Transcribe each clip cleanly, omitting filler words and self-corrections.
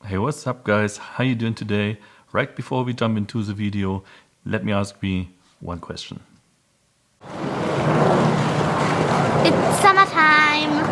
Hey, what's up guys? How you doing today? Right before we jump into the video, let me ask me one question. It's summertime.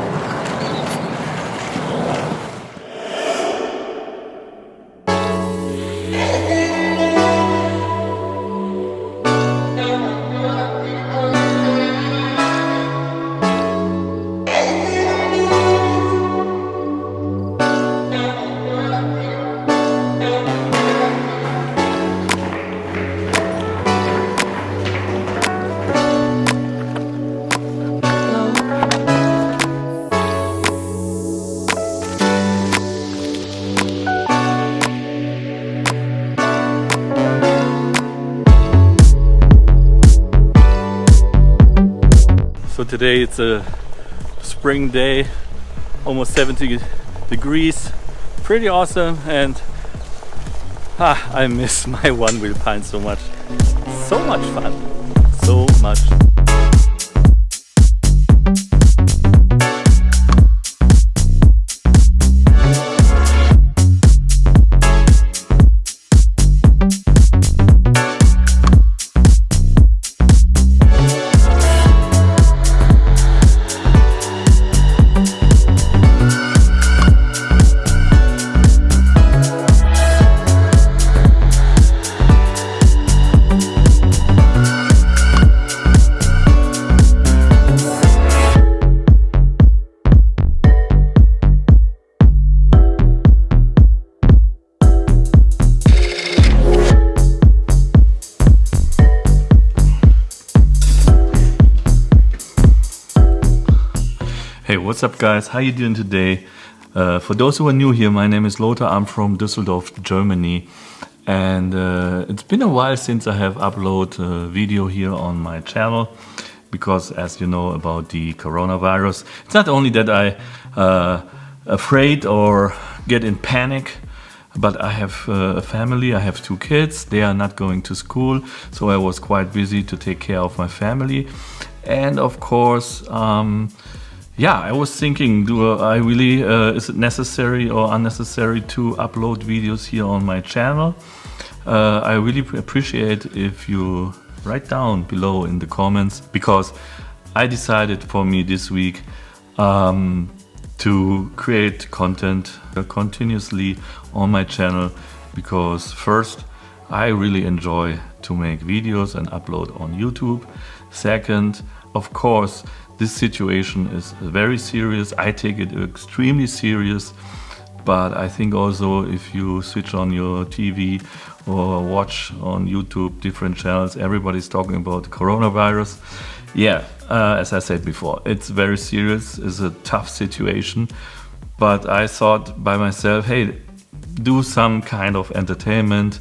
So today it's a spring day, almost 70 degrees, pretty awesome, and I miss my one-wheel pine so much. So much fun, so much. Hey, what's up guys? How you doing today? For those who are new here, my name is Lothar. I'm from Düsseldorf, Germany. And it's been a while since I have uploaded a video here on my channel. Because as you know about the coronavirus, it's not only that I afraid or get in panic, but I have a family, I have 2 kids, they are not going to school, so I was quite busy to take care of my family. And of course, yeah, I was thinking, is it necessary or unnecessary to upload videos here on my channel? I really appreciate if you write down below in the comments, because I decided for me this week to create content continuously on my channel, because first, I really enjoy to make videos and upload on YouTube. Second, of course, this situation is very serious. I take it extremely serious, but I think also if you switch on your TV or watch on YouTube different channels, everybody's talking about the coronavirus. Yeah, as I said before, it's very serious, it's a tough situation, but I thought by myself, hey, do some kind of entertainment,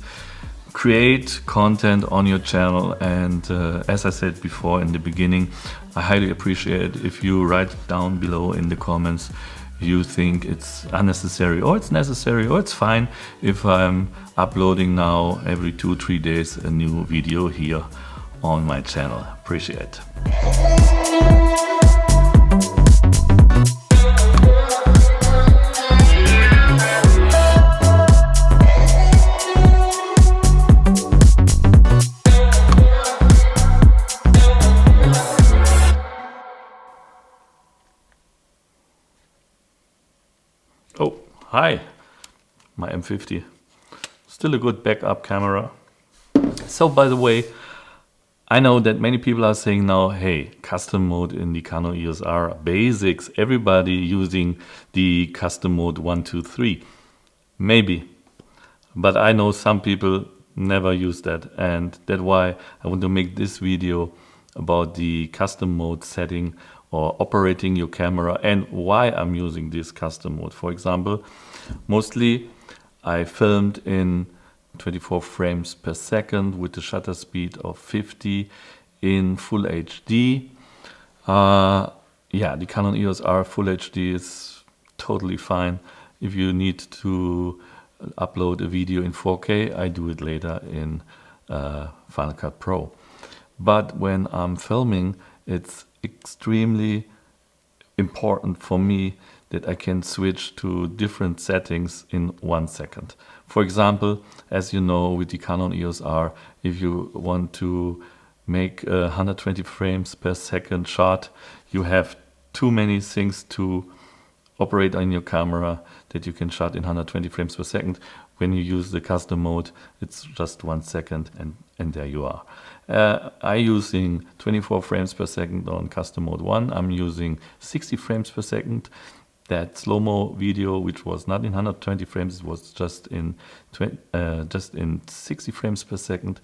create content on your channel, and as I said before in the beginning, I highly appreciate if you write down below in the comments you think it's unnecessary or it's necessary or it's fine if I'm uploading now every 2-3 days a new video here on my channel. Appreciate it. Oh, hi, my M50, still a good backup camera. So by the way, I know that many people are saying now, hey, custom mode in the Canon EOS R, basics, everybody using the custom mode 1, 2, 3. Maybe, but I know some people never use that, and that's why I want to make this video about the custom mode setting or operating your camera and why I'm using this custom mode. For example, mostly I filmed in 24 frames per second with the shutter speed of 50 in full HD. Yeah, the Canon EOS R full HD is totally fine. If you need to upload a video in 4K, I do it later in Final Cut Pro. But when I'm filming, it's extremely important for me that I can switch to different settings in 1 second. For example, as you know, with the Canon EOS R, if you want to make a 120 frames per second shot, you have too many things to operate on your camera that you can shot in 120 frames per second. When you use the custom mode, it's just 1 second and there you are. I'm using 24 frames per second on custom mode 1. I'm using 60 frames per second. That slow-mo video, which was not in 120 frames, it was just in 60 frames per second.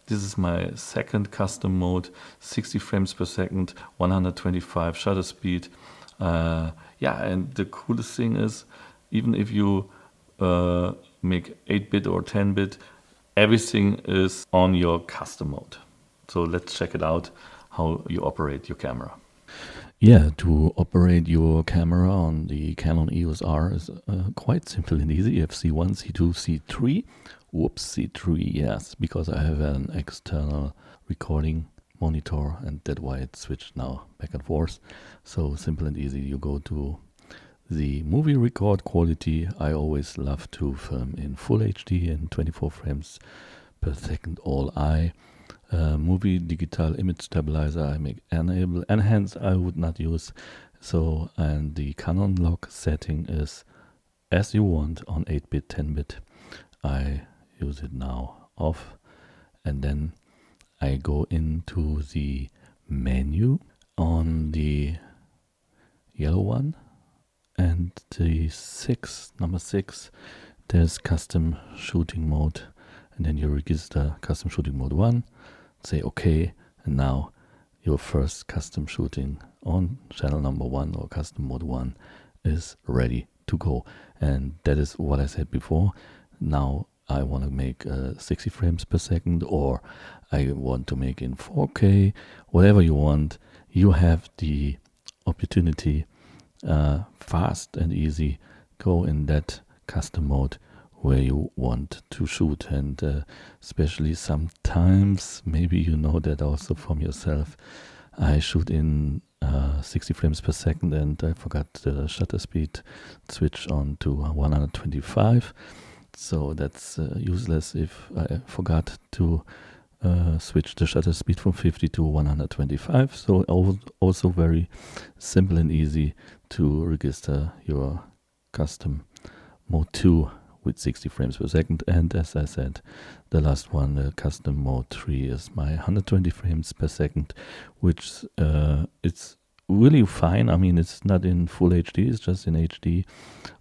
This is my second custom mode, 60 frames per second, 125 shutter speed. Yeah, and the coolest thing is, even if you make 8-bit or 10-bit, everything is on your custom mode. So let's check it out, how you operate your camera. Yeah, to operate your camera on the Canon EOS R is quite simple and easy. You have C1, C2, C3. Whoops, C3, yes, because I have an external recording monitor and that's why it switched now back and forth. So simple and easy. You go to the movie record quality. I always love to film in full HD and 24 frames per second all eye. Movie digital image stabilizer I make enable, enhance I would not use. So, and the Canon lock setting is as you want on 8-bit, 10-bit. I use it now off, and then I go into the menu on the yellow one, and the number 6, there's custom shooting mode, and then you register custom shooting mode 1, say okay, and now your first custom shooting on channel number 1 or custom mode 1 is ready to go. And that is what I said before. Now I want to make 60 frames per second, or I want to make in 4K, whatever you want. You have the opportunity, fast and easy, go in that custom mode where you want to shoot. And especially sometimes, maybe you know that also from yourself, I shoot in 60 frames per second and I forgot the shutter speed switch on to 125. So that's useless if I forgot to switch the shutter speed from 50 to 125. So also very simple and easy to register your custom mode 2 with 60 frames per second. And as I said, the last one, the custom mode 3, is my 120 frames per second, which it's really fine. I mean, it's not in full HD, it's just in HD.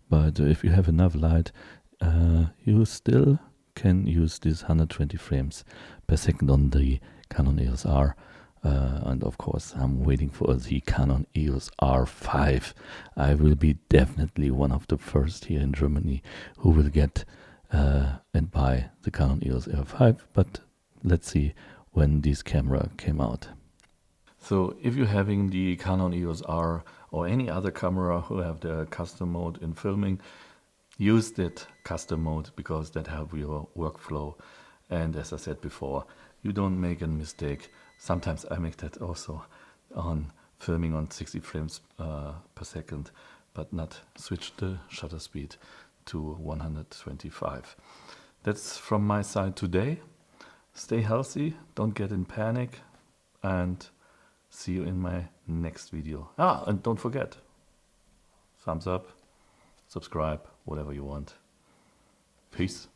But if you have enough light, you still can use this 120 frames per second on the Canon EOS R. And of course, I'm waiting for the Canon EOS R5. I will be definitely one of the first here in Germany who will get and buy the Canon EOS R5. But let's see when this camera came out. So if you're having the Canon EOS R or any other camera who have the custom mode in filming, use that custom mode because that helps your workflow. And as I said before, you don't make a mistake. Sometimes I make that also on filming on 60 frames per second, but not switch the shutter speed to 125. That's from my side today. Stay healthy, don't get in panic, and see you in my next video. And don't forget, thumbs up, subscribe, whatever you want. Peace.